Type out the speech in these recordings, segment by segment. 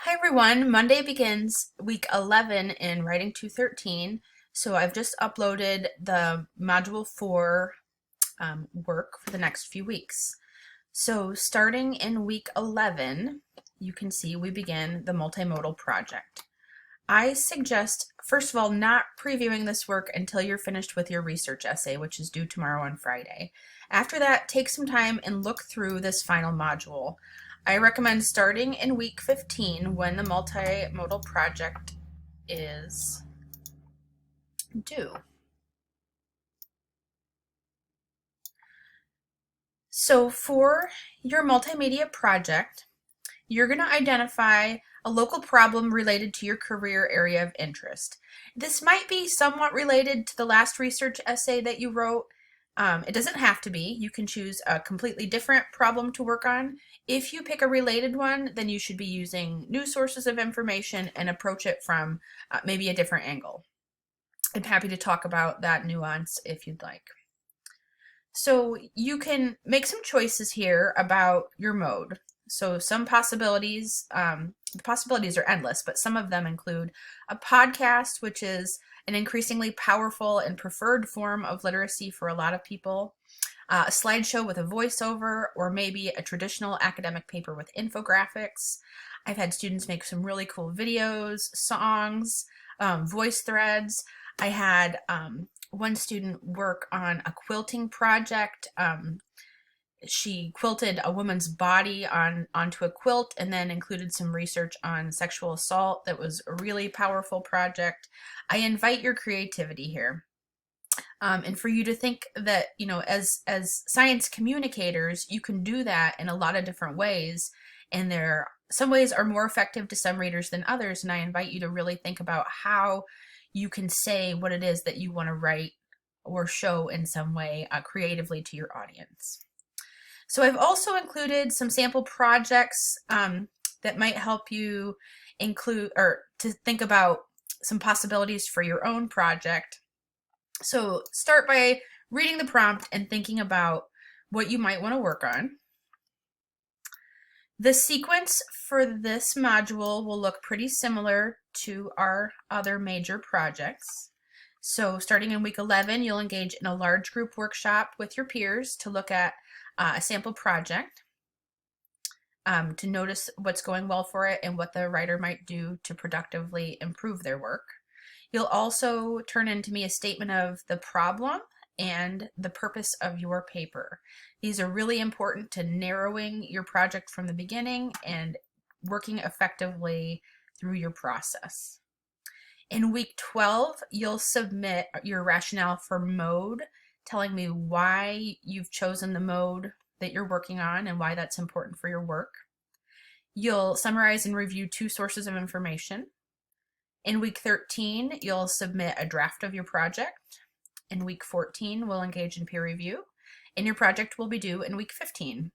Hi everyone, Monday begins week 11 in Writing 213. So I've just uploaded the Module 4 work for the next few weeks. So starting in week 11, you can see we begin the multimodal project. I suggest, first of all, not previewing this work until you're finished with your research essay, which is due tomorrow on Friday. After that, take some time and look through this final module. I recommend starting in week 15 when the multimodal project is due. So for your multimedia project, you're going to identify a local problem related to your career area of interest. This might be somewhat related to the last research essay that you wrote. It doesn't have to be. You can choose a completely different problem to work on. If you pick a related one, then you should be using new sources of information and approach it from maybe a different angle. I'm happy to talk about that nuance if you'd like. So you can make some choices here about your mode. So some possibilities, the possibilities are endless, but some of them include a podcast, which is an increasingly powerful and preferred form of literacy for a lot of people, a slideshow with a voiceover, or maybe a traditional academic paper with infographics. I've had students make some really cool videos, songs, voice threads. I had one student work on a quilting project. She quilted a woman's body onto a quilt and then included some research on sexual assault. That was a really powerful project. I invite your creativity here. And for you to think that, you know, as science communicators, you can do that in a lot of different ways. And some ways are more effective to some readers than others. And I invite you to really think about how you can say what it is that you want to write or show in some way creatively to your audience. So I've also included some sample projects that might help you include or to think about some possibilities for your own project. So start by reading the prompt and thinking about what you might want to work on. The sequence for this module will look pretty similar to our other major projects. So starting in week 11, you'll engage in a large group workshop with your peers to look at a sample project, to notice what's going well for it and what the writer might do to productively improve their work. You'll also turn in to me a statement of the problem and the purpose of your paper. These are really important to narrowing your project from the beginning and working effectively through your process. In week 12, you'll submit your rationale for mode, telling me why you've chosen the mode that you're working on and why that's important for your work. You'll summarize and review 2 sources of information. In week 13, you'll submit a draft of your project. In week 14, we'll engage in peer review, and your project will be due in week 15.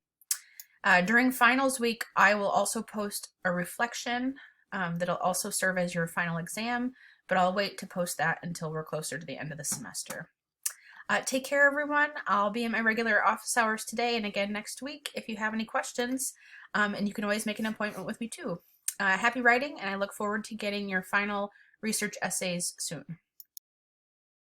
During finals week, I will also post a reflection that'll also serve as your final exam, but I'll wait to post that until we're closer to the end of the semester. Take care, everyone. I'll be in my regular office hours today and again next week if you have any questions, and you can always make an appointment with me too. Happy writing, and I look forward to getting your final research essays soon.